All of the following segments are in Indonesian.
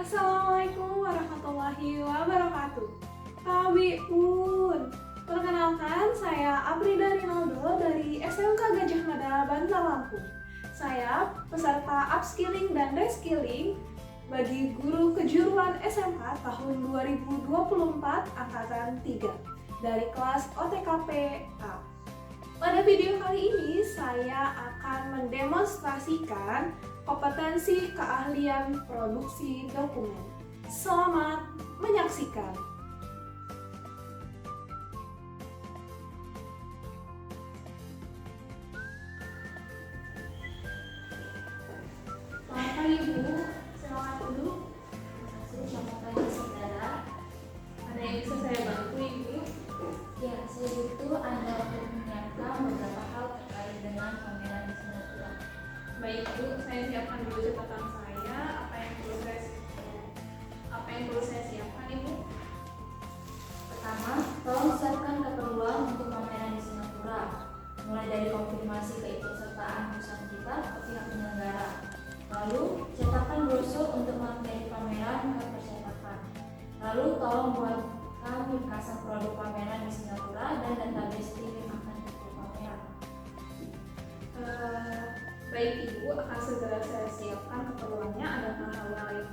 Assalamualaikum warahmatullahi wabarakatuh. Tabiun. Perkenalkan, saya Aprida Rinaldo dari SMK Gajah Mada, Bantar Lampung. Saya peserta upskilling dan reskilling bagi guru kejuruan SMK tahun 2024 angkatan 3 dari kelas OTKP A. Pada video kali ini saya akan mendemonstrasikan kompetensi keahlian produksi dokumen. Selamat menyaksikan. Selamat pagi Bu, silakan duduk. Selamat pagi saudara. Ada yang bisa saya bantu Ibu? Ya, saya butuh Anda untuk menyiapkan beberapa hal terkait dengan pameran di Singapura. Baik Bu, saya siapkan dulu catatan saya. Apa yang perlu saya siapkan Ibu? Pertama, tolong siapkan keperluan untuk pameran di Singapura, mulai dari konfirmasi keikutsertaan perusahaan kita ke pihak penyelenggara. Lalu, cetakkan brosur untuk materi pameran ke percetakan. Lalu, tolong buatkan ringkasan produk pameran di Singapura dan database tim yang akan ikut pameran. Baik Ibu, akan segera saya siapkan keperluannya. Adakah hal lain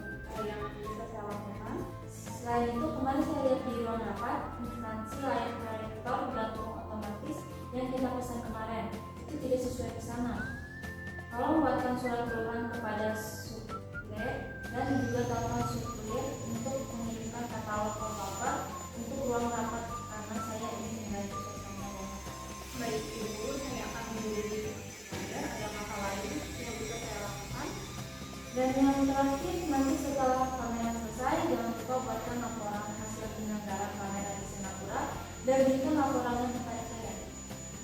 yang bisa saya lakukan? Selain itu, kemarin saya lihat di ruang rapat instansi layar proyektor gantung otomatis yang kita pesan kemarin itu tidak sesuai pesanan. Tolong buatkan surat keluhan kepada supplier dan juga telepon supplier untuk mengirimkan katalog cover untuk ruang rapat karena saya ingin membantu suasana. Baik Ibu, saya akan menghubungi supplier. Adakah hal lain yang bisa saya lakukan? Dan yang terakhir, nanti setelah pameran selesai, jangan lupa buatkan laporan hasil penyelenggaraan pameran di Singapura dan berikan laporannya kepada saya.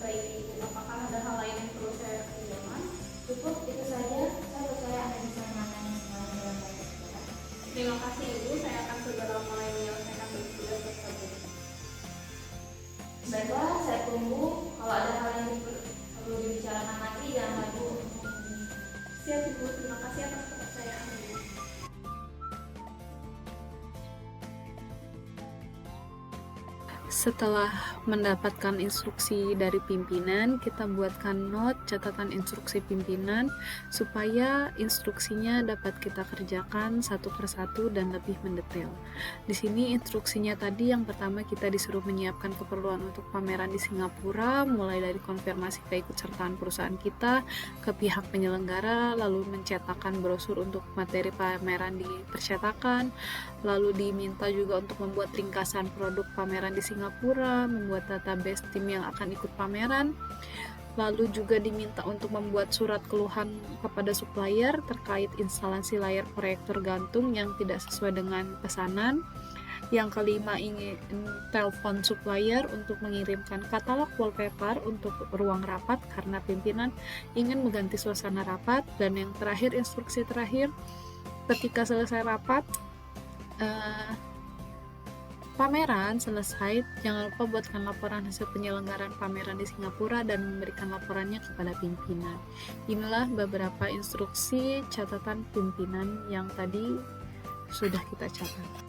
Baik Ibu, apakah ada hal lain yang perlu saya kerjakan? Cukup itu saja, saya percaya Anda bisa menangani semuanya dengan baik. Terima kasih Ibu, saya akan segera mulai menyelesaikan tugas tersebut. Baiklah, saya tunggu. Kalau ada hal yang perlu dibicarakan lagi, jangan ragu untuk menghubungi. Siap Ibu, terima kasih atas kepercayaan Ibu. Setelah mendapatkan instruksi dari pimpinan, kita buatkan note catatan instruksi pimpinan supaya instruksinya dapat kita kerjakan satu persatu dan lebih mendetail. Di sini instruksinya tadi yang pertama kita disuruh menyiapkan keperluan untuk pameran di Singapura, mulai dari konfirmasi keikutsertaan perusahaan kita ke pihak penyelenggara, lalu mencetakkan brosur untuk materi pameran di percetakan, lalu diminta juga untuk membuat ringkasan produk pameran di Singapura, membuat database tim yang akan ikut pameran, lalu juga diminta untuk membuat surat keluhan kepada supplier terkait instalasi layar proyektor gantung yang tidak sesuai dengan pesanan. Yang kelima, ingin telepon supplier untuk mengirimkan katalog wallpaper untuk ruang rapat karena pimpinan ingin mengganti suasana rapat. Dan yang terakhir, instruksi terakhir, ketika selesai rapat pameran selesai, jangan lupa buatkan laporan hasil penyelenggaraan pameran di Singapura dan memberikan laporannya kepada pimpinan. Inilah beberapa instruksi catatan pimpinan yang tadi sudah kita catat.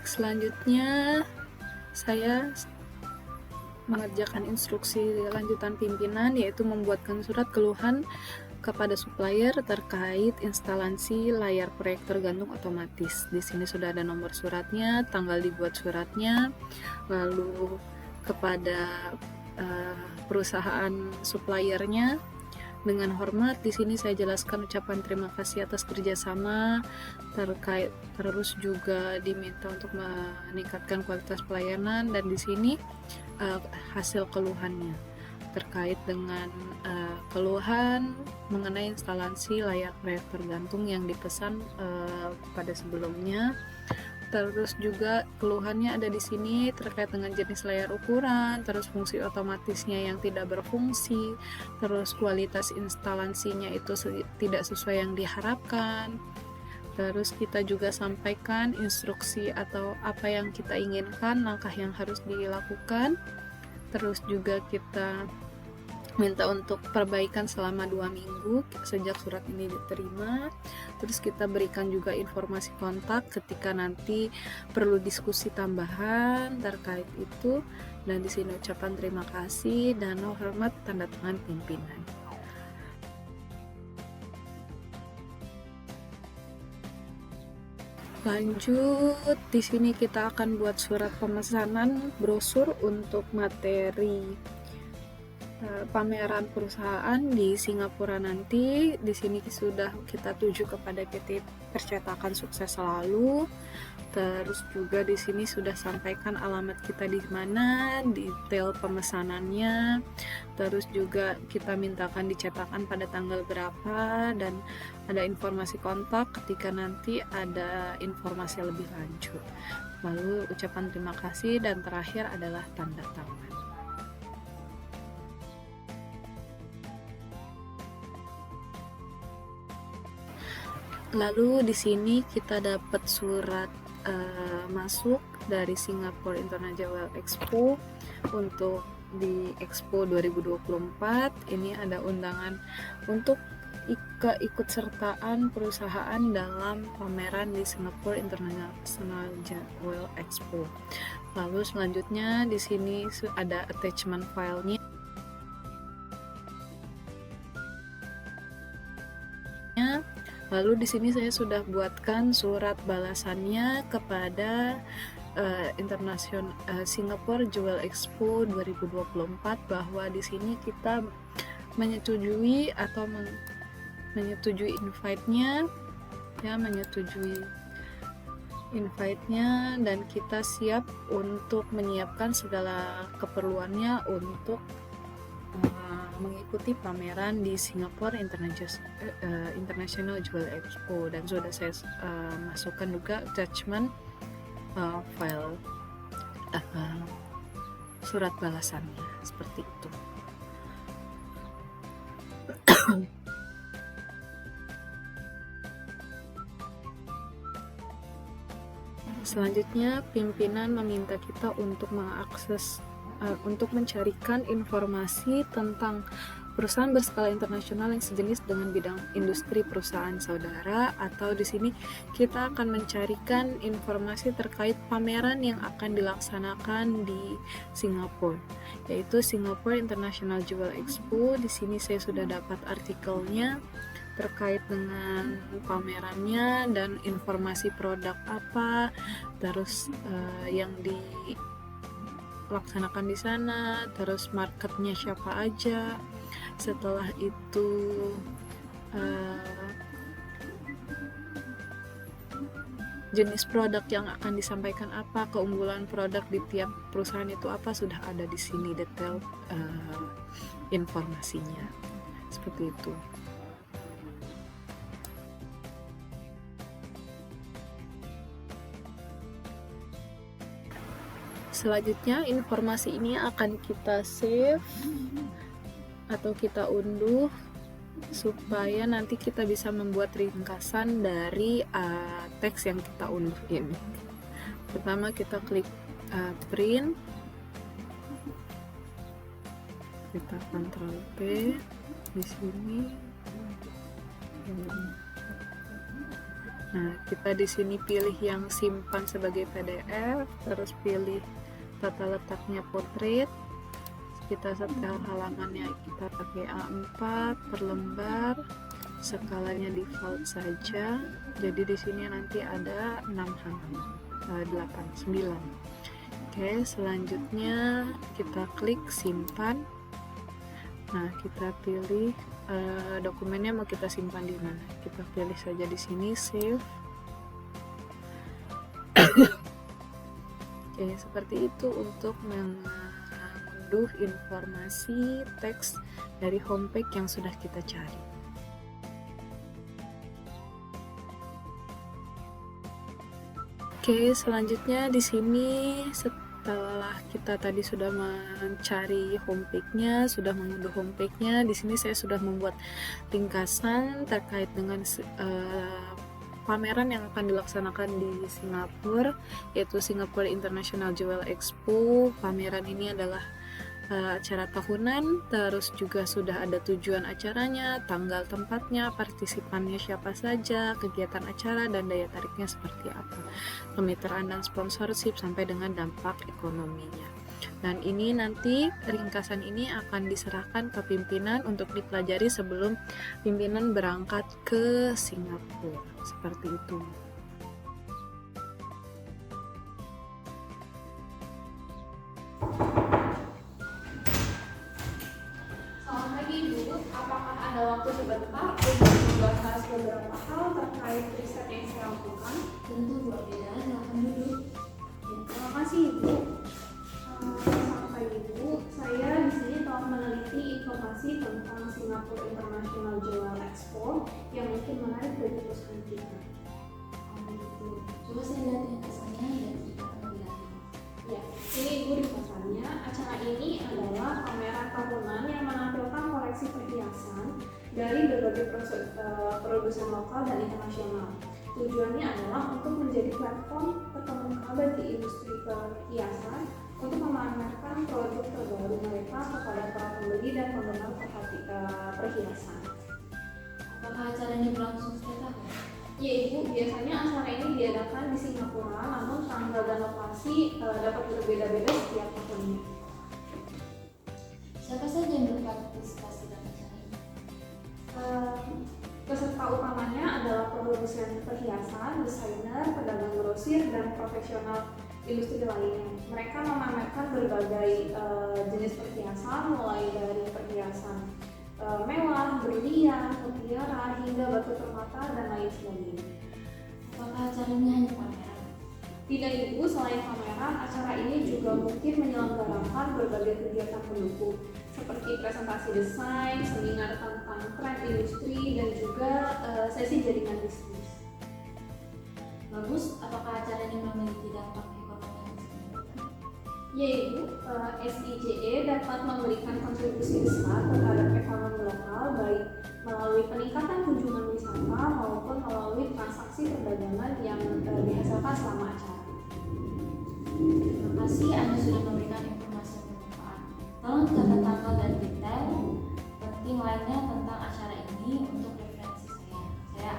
Selanjutnya saya mengerjakan instruksi lanjutan pimpinan, yaitu membuatkan surat keluhan kepada supplier terkait instalasi layar proyektor gantung otomatis. Di sini sudah ada nomor suratnya, tanggal dibuat suratnya, lalu kepada perusahaan suppliernya. Dengan hormat, di sini saya jelaskan ucapan terima kasih atas kerjasama terkait, terus juga diminta untuk meningkatkan kualitas pelayanan, dan di sini hasil keluhannya terkait dengan keluhan mengenai instalasi layar proyektor gantung yang dipesan pada sebelumnya. Terus juga keluhannya ada di sini terkait dengan jenis layar ukuran, terus fungsi otomatisnya yang tidak berfungsi, terus kualitas instalasinya itu tidak sesuai yang diharapkan. Terus kita juga sampaikan instruksi atau apa yang kita inginkan, langkah yang harus dilakukan. Terus juga kita minta untuk perbaikan selama 2 minggu sejak surat ini diterima. Terus kita berikan juga informasi kontak ketika nanti perlu diskusi tambahan terkait itu. Dan di sini ucapan terima kasih dan hormat tanda tangan pimpinan. Lanjut, di sini kita akan buat surat pemesanan brosur untuk materi pameran perusahaan di Singapura nanti. Di sini sudah kita tuju kepada PT Percetakan Sukses Selalu. Terus juga di sini sudah sampaikan alamat kita di mana, detail pemesanannya. Terus juga kita mintakan dicetakan pada tanggal berapa dan ada informasi kontak ketika nanti ada informasi lebih lanjut. Lalu ucapan terima kasih dan terakhir adalah tanda tangan. Lalu di sini kita dapat surat masuk dari Singapore International Expo untuk di Expo 2024. Ini ada undangan untuk keikutsertaan perusahaan dalam pameran di Singapore International Jewel Expo. Lalu selanjutnya di sini ada attachment filenya. Lalu di sini saya sudah buatkan surat balasannya kepada Singapore Jewel Expo 2024 bahwa di sini kita menyetujui atau menyetujui invite-nya, ya, menyetujui invite-nya dan kita siap untuk menyiapkan segala keperluannya untuk mengikuti pameran di Singapore International Jewel Expo. Dan sudah saya masukkan juga attachment file surat balasannya seperti itu. Selanjutnya pimpinan meminta kita untuk mengakses untuk mencarikan informasi tentang perusahaan berskala internasional yang sejenis dengan bidang industri perusahaan saudara, atau di sini kita akan mencarikan informasi terkait pameran yang akan dilaksanakan di Singapura, yaitu Singapore International Jewel Expo. Di sini saya sudah dapat artikelnya terkait dengan pamerannya dan informasi produk apa, terus yang dilaksanakan di sana, terus marketnya siapa aja. Setelah itu jenis produk yang akan disampaikan apa, keunggulan produk di tiap perusahaan itu apa, sudah ada di sini detail informasinya seperti itu. Selanjutnya informasi ini akan kita save atau kita unduh supaya nanti kita bisa membuat ringkasan dari teks yang kita unduh ini. Pertama kita klik print, kita Ctrl P di sini. Nah, kita di sini pilih yang simpan sebagai PDF, terus pilih tata letaknya portrait. Kita setel halamannya kita pakai A4 per lembar, skalanya default saja. Jadi di sini nanti ada 6 halaman, 9. Oke, selanjutnya kita klik simpan. Nah, kita pilih dokumennya mau kita simpan di mana. Kita pilih saja di sini save. Oke, seperti itu untuk mengunduh informasi teks dari homepage yang sudah kita cari. Oke, selanjutnya di sini setelah kita tadi sudah mencari homepage-nya, sudah mengunduh homepage-nya, di sini saya sudah membuat ringkasan terkait dengan pameran yang akan dilaksanakan di Singapura, yaitu Singapore International Jewel Expo. Pameran ini adalah acara tahunan, terus juga sudah ada tujuan acaranya, tanggal tempatnya, partisipannya siapa saja, kegiatan acara dan daya tariknya seperti apa, kemitraan dan sponsorship sampai dengan dampak ekonominya. Dan ini nanti ringkasan ini akan diserahkan ke pimpinan untuk dipelajari sebelum pimpinan berangkat ke Singapura. Seperti itu. Selamat pagi Ibu, apakah ada waktu sebentar untuk membahas beberapa hal terkait riset yang saya lakukan? Tentu Bu Afrida, silakan duduk. Ya, terima kasih Ibu. Selamat pagi Ibu, saya di sini telah meneliti informasi tentang Singapore International Journal Expo yang mungkin menarik bagi perusahaan kita. Begitu. Coba saya lihat ringkasannya dan ceritakan lebih lanjut. Ya, ini Ibu ringkasannya. Acara ini adalah pameran tahunan yang menampilkan koleksi perhiasan dari berbagai produsen lokal dan internasional. Tujuannya adalah untuk menjadi platform pertemuan bagi industri perhiasan untuk memamerkan produk terbaru mereka kepada para pembeli dan penggemar perhiasan. Apakah acara ini berlangsung setiap tahun? Ya Ibu, biasanya acara ini diadakan di Singapura, namun tanggal dan lokasi dapat berbeda-beda setiap tahunnya. Siapa saja yang berpartisipasi dalam acara ini? Peserta utamanya adalah produsen perhiasan, desainer, pedagang grosir, dan profesional industri lainnya. Mereka memamerkan berbagai jenis perhiasan, mulai dari perhiasan mewah, berlian, mutiara, hingga batu permata, dan lain sebagainya. Apakah acara ini hanya pameran? Tidak Ibu, selain pameran, acara ini juga mungkin menyelenggarakan berbagai kegiatan pendukung seperti presentasi desain, seminar tentang tren industri, dan juga sesi jaringan bisnis. Bagus, apakah acara ini memiliki dampak ekonomi yang signifikan? Ya Ibu, SIJE dapat memberikan kontribusi besar terhadap ekonomi lokal, baik melalui peningkatan kunjungan wisata maupun melalui transaksi perdagangan yang dihasilkan selama acara. Terima kasih Anda sudah memberikan informasi yang bermanfaat. Tolong catat tanggal dan detail penting lainnya tentang acara ini untuk referensi saya. Saya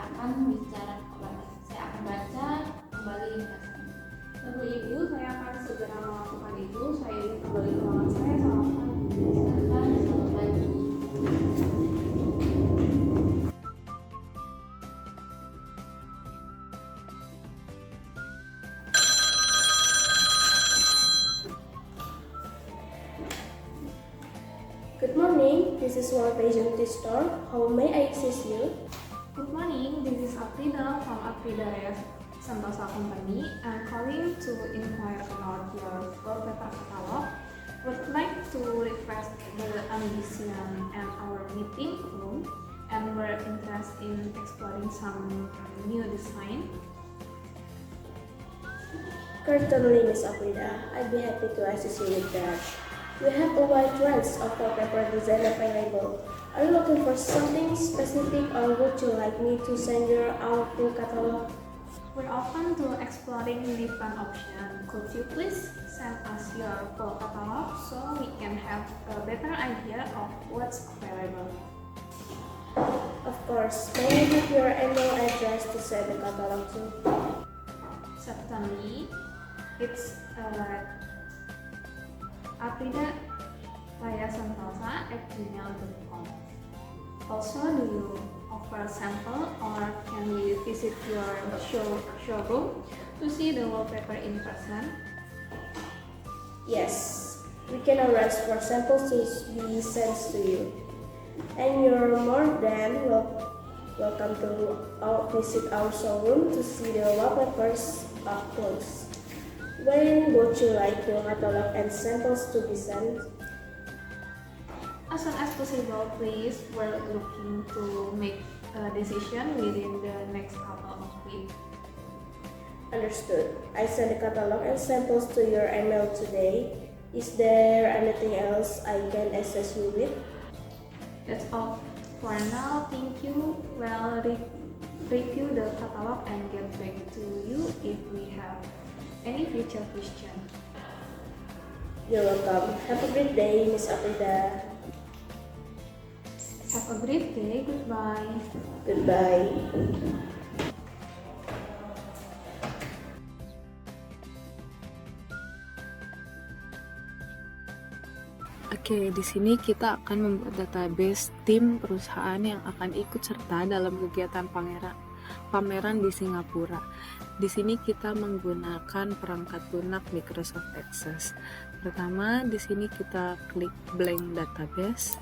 akan baca kembali ringkasan ini. Tentu Ibu, saya akan segera melakukan itu. Saya ingin kembali ke ruangan saya. Selamat pagi. Silakan, selamat pagi. Good morning, this is World Agency Store. How may I assist you? Good morning, this is Afrida from Afrida Reyes Sentosa Company. I'm calling to inquire about your wallpaper catalog. Would like to request the ambition and our meeting room, and we're interested in exploring some new design. Certainly, Miss Afrida. I'd be happy to assist you with that. We have a wide range of wallpaper design available. Are you looking for something specific, or would you like me to send you our full catalog? We're open to exploring different options. Could you please send us your full catalog so we can have a better idea of what's available? Of course. May I have your email address to send the catalog to? Certainly, it's afrida@gmail.com. Also, do you offer sample, or can we visit your showroom to see the wallpaper in person? Yes. We can arrange for samples to be sent to you. And you're more than welcome to visit our showroom to see the wallpapers up close. When would you like your catalog and samples to be sent? As soon as possible, please. We're looking to make a decision within the next couple of weeks. Understood. I send the catalog and samples to your email today. Is there anything else I can assist you with? That's all for now. Thank you. Well, review the catalog and get back to you if we have any future question. You're welcome. Have a great day, Miss Aprida. Have a great day. Goodbye. Goodbye. Oke, di sini kita akan membuat database tim perusahaan yang akan ikut serta dalam kegiatan pameran di Singapura. Di sini kita menggunakan perangkat lunak Microsoft Access. Pertama, di sini kita klik blank database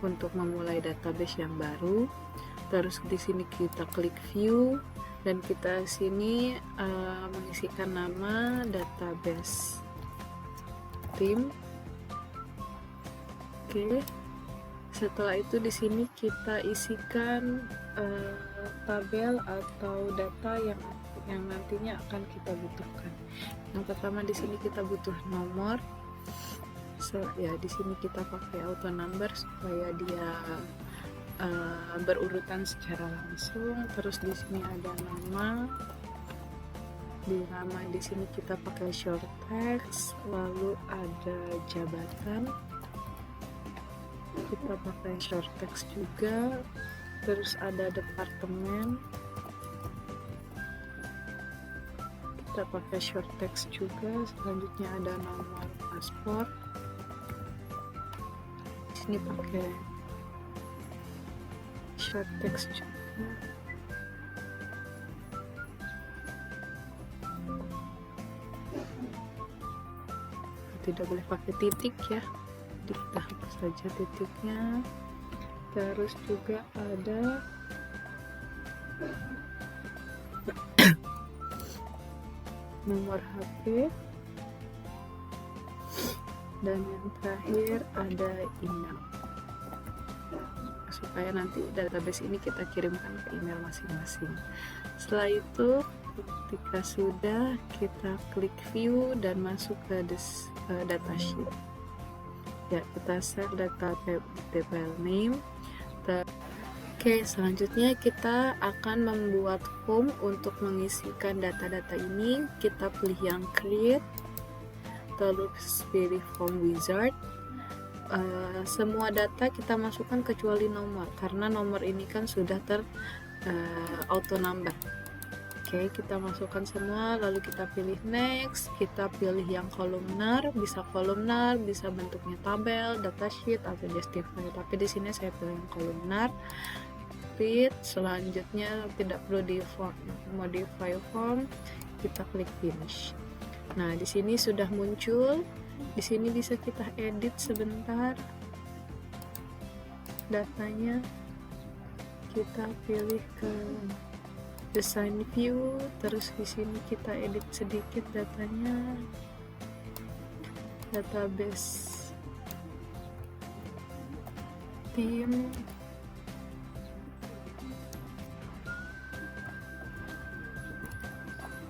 untuk memulai database yang baru. Terus di sini kita klik view dan kita sini mengisikan nama database tim. Oke. Setelah itu di sini kita isikan tabel atau data yang nantinya akan kita butuhkan. Yang pertama di sini kita butuh nomor. Ya di sini kita pakai auto number supaya dia berurutan secara langsung. Terus di sini ada nama. Di nama di sini kita pakai short text, lalu ada jabatan. Kita pakai short text juga. Terus ada departemen, kita pakai short text juga. Selanjutnya ada nomor paspor, di sini pakai short text juga. Tidak boleh pakai titik ya, jadi kita hapus saja titiknya. Terus juga ada nomor HP, dan yang terakhir ada email, supaya nanti database ini kita kirimkan ke email masing-masing. Setelah itu ketika sudah, kita klik view dan masuk ke datasheet. Ya, kita set data table name. Oke, selanjutnya kita akan membuat form untuk mengisikan data-data ini. Kita pilih yang create, terus pilih form wizard. Semua data kita masukkan kecuali nomor, karena nomor ini kan sudah auto number. Oke, kita masukkan semua, lalu kita pilih next. Kita pilih yang kolumnar, bisa bentuknya tabel, datasheet atau justify. Tapi di sini saya pilih yang kolumnar. Read. Selanjutnya tidak perlu di modify form. Kita klik finish. Nah, di sini sudah muncul. Di sini bisa kita edit sebentar datanya. Kita pilih ke design view, terus di sini kita edit sedikit datanya. Database tim,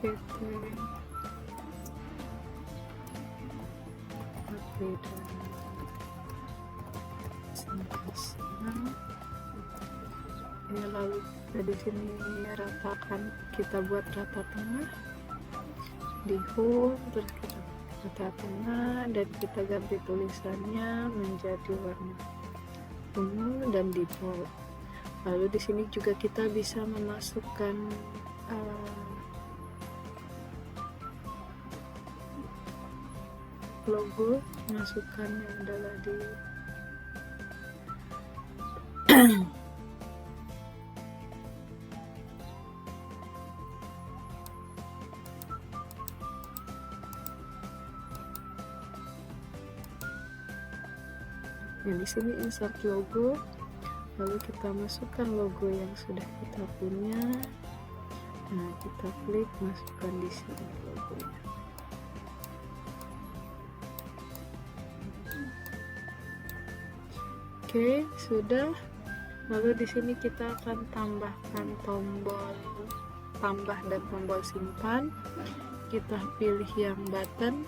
PT ya, lalu di sini ratakan, kita buat rata tengah di home, terus kita rata tengah dan kita ganti tulisannya menjadi warna ungu dan di bold. Lalu di sini juga kita bisa memasukkan logo, masukkannya adalah di ya, di sini insert logo, lalu kita masukkan logo yang sudah kita punya. Nah, kita klik masukkan di sini logonya. Oke, sudah. Lalu di sini kita akan tambahkan tombol tambah dan tombol simpan. Kita pilih yang button,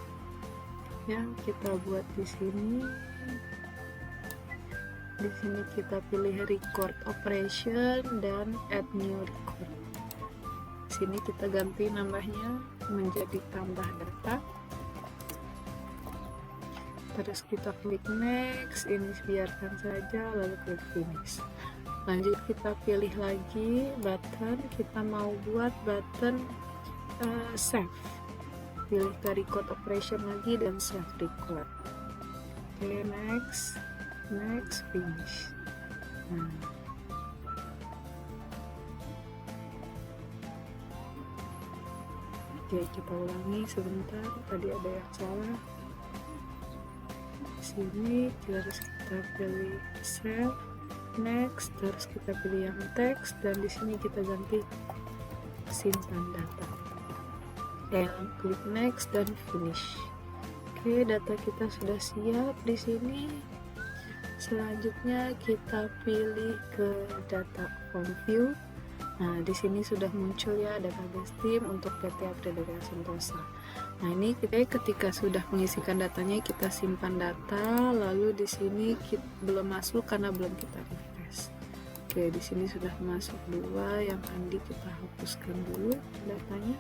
ya, kita buat di sini. Di sini kita pilih record operation dan add new record. Di sini kita ganti namanya menjadi tambah data. terus kita klik next, ini biarkan saja, lalu klik finish. Lanjut kita pilih lagi button, kita mau buat button save, pilih ke record operation lagi dan save record. Oke, next, finish. Oke, kita ulangi sebentar, tadi ada yang salah. Sini terus kita pilih save, next, terus kita pilih yang text, dan di sini kita ganti simpan data. Oke, klik next dan finish. Oke, data kita sudah siap di sini. Selanjutnya kita pilih ke data form view. Nah, di sini sudah muncul ya database tim untuk PT Aprilia Sentosa. Nah, ini ketika sudah mengisikan datanya, kita simpan data, lalu di sini belum masuk karena belum kita refresh. Oke, di sini sudah masuk 2, yang tadi kita hapuskan dulu datanya.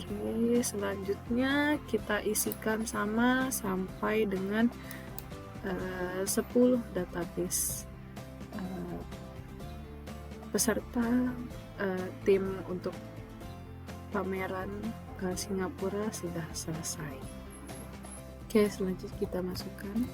Oke, selanjutnya kita isikan sama sampai dengan 10 database peserta tim untuk pameran ke Singapura sudah selesai. Oke, selanjutnya kita masukkan.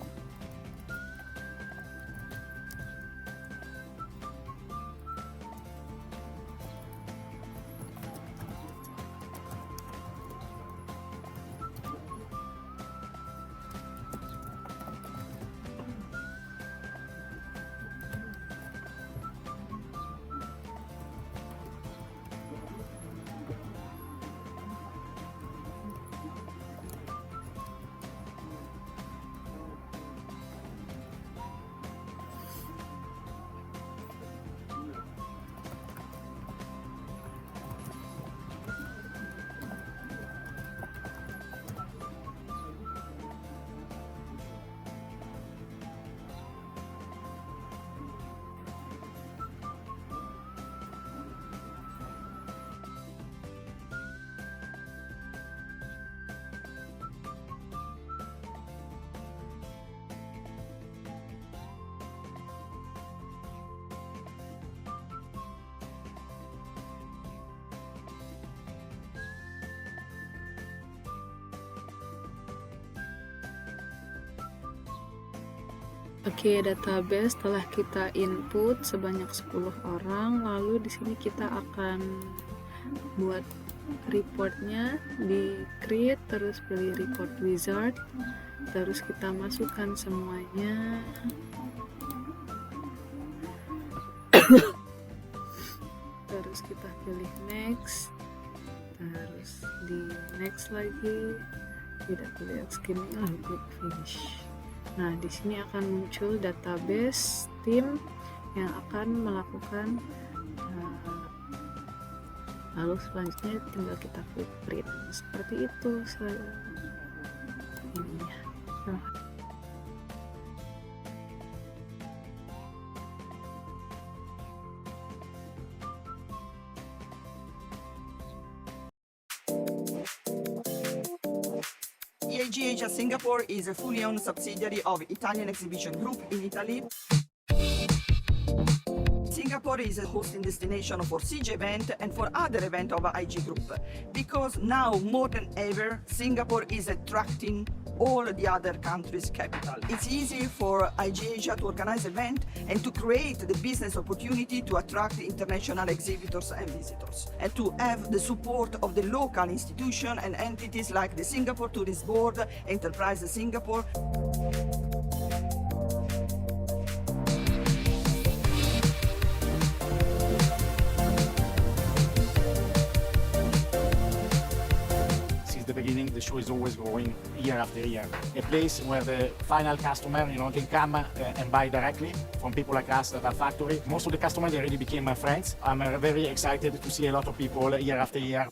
Oke, database telah kita input sebanyak 10 orang, lalu di sini kita akan buat reportnya, di create, terus pilih report wizard, terus kita masukkan semuanya. Terus kita pilih next, terus di next lagi, tidak pilih skin, lalu klik finish. Nah, di sini akan muncul database tim yang akan melakukan, lalu selanjutnya tinggal kita klik print seperti itu. Ini ya. EIG Asia Singapore is a fully owned subsidiary of Italian Exhibition Group in Italy. Singapore is a hosting destination for CIGE event and for other events of IG Group, because now more than ever Singapore is attracting all the other countries' capital. It's easy for IG Asia to organize events and to create the business opportunity to attract international exhibitors and visitors, and to have the support of the local institutions and entities like the Singapore Tourist Board, Enterprise Singapore. The beginning, the show is always growing year after year. A place where the final customer, can come and buy directly from people like us at our factory. Most of the customers already became my friends. I'm very excited to see a lot of people year after year.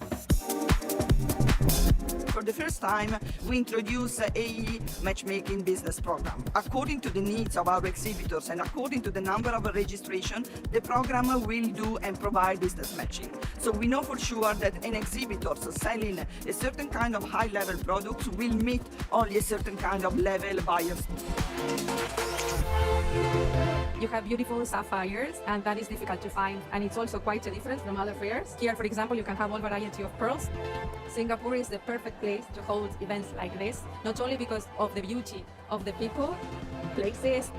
for the first time, we introduce AE matchmaking business program. According to the needs of our exhibitors and according to the number of registration, the program will do and provide business matching. So we know for sure that an exhibitor selling a certain kind of high-level products will meet only a certain kind of level buyers. You have beautiful sapphires, and that is difficult to find, and it's also quite different from other fairs. Here, for example, you can have all variety of pearls. Singapore is the perfect place to hold events like this, not only because of the beauty of the people, places,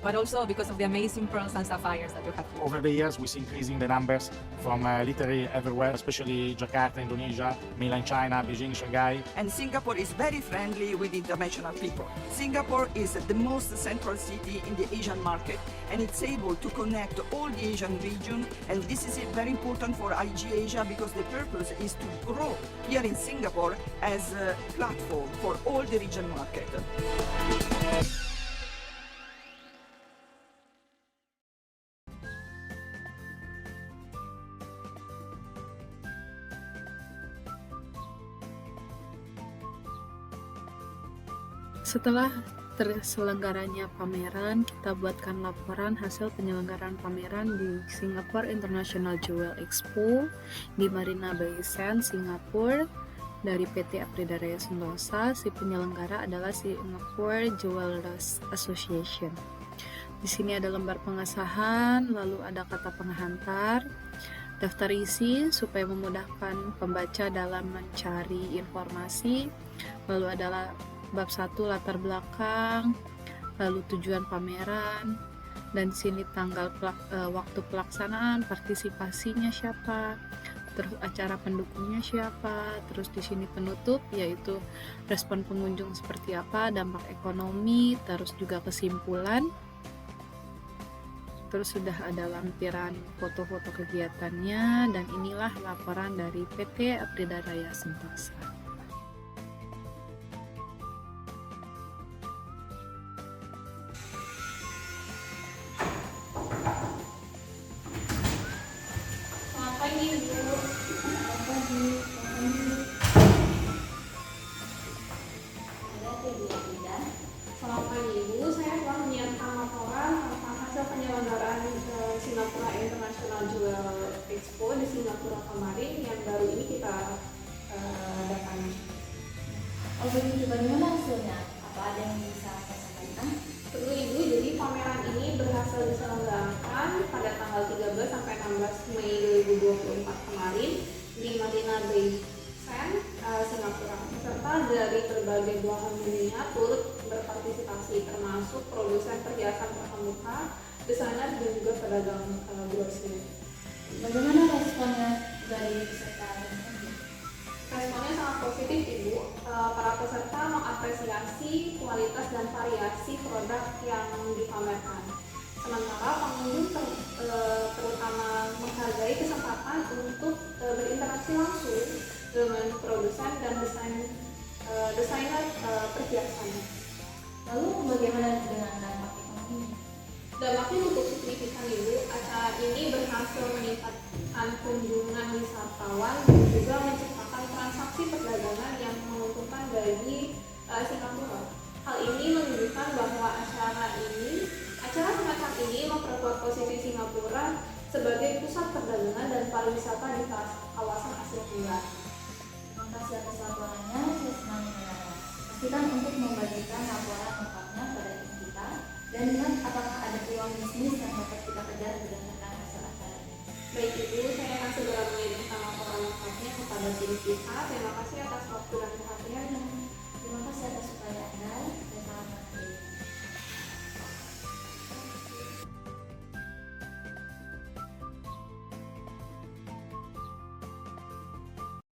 but also because of the amazing pearls and sapphires that you have here. Over the years, we see increasing the numbers from literally everywhere, especially Jakarta, Indonesia, Milan, China, Beijing, Shanghai. And Singapore is very friendly with international people. Singapore is the most central city in the Asian market, and it's able to connect all the Asian region, and this is very important for IG Asia because the purpose is to grow here in Singapore as a platform for all the region market. Setelah terselenggaranya pameran, kita buatkan laporan hasil penyelenggaraan pameran di Singapore International Jewel Expo di Marina Bay Sands, Singapura dari PT Aprilia Sentosa. Si penyelenggara adalah Singapore Jewelers Association. Di sini ada lembar pengesahan, lalu ada kata penghantar, daftar isi supaya memudahkan pembaca dalam mencari informasi, lalu adalah bab 1 latar belakang, lalu tujuan pameran, dan di sini tanggal waktu pelaksanaan, partisipasinya siapa, terus acara pendukungnya siapa, terus di sini penutup yaitu respon pengunjung seperti apa, dampak ekonomi, terus juga kesimpulan. Terus sudah ada lampiran foto-foto kegiatannya, dan inilah laporan dari PT Aprilia Sentosa. Selamat pagi Ibu, saya telah menyiapkan laporan tentang hasil penyelenggaraan Singapura International Jewel Expo di Singapura kemarin yang baru ini kita datangi. Oh begitu, bagaimana hasilnya? Apa ada yang bisa saya sampaikan? Betul Ibu, jadi pameran ini berhasil diselenggarakan pada tanggal 13 sampai 16 Mei 2024 kemarin di Marina Bay Sands, Singapura. Serta dari berbagai belahan dunia turut berpartisipasi, termasuk produsen perhiasan pramuka, desainer, dan juga pedagang grosir. Bagaimana responnya dari peserta? Responnya sangat positif Ibu. Para peserta mengapresiasi kualitas dan variasi produk yang dipamerkan. Sementara pengunjung terutama menghargai kesempatan untuk berinteraksi langsung dengan produsen dan desainer perhiasan. Lalu bagaimana dengan dampak ekonomi? Dampaknya cukup signifikan Ibu. Acara ini berhasil meningkatkan kunjungan wisatawan dan juga menciptakan transaksi perdagangan yang menguntungkan bagi Singapura. Hal ini menunjukkan bahwa acara semacam ini memperkuat posisi Singapura sebagai pusat perdagangan dan pariwisata di kawasan Asia Tenggara. Terima kasih atas laporannya, saya senang mendengarnya. Pastikan untuk membagikan laporan lengkapnya pada tim kita, dan ingat apakah ada peluang bisnis yang dapat kita kejar berdasarkan hasil acara ini. Baik Ibu, saya akan segera mengirimkan laporan lengkapnya kepada tim kita. Terima kasih atas waktu dan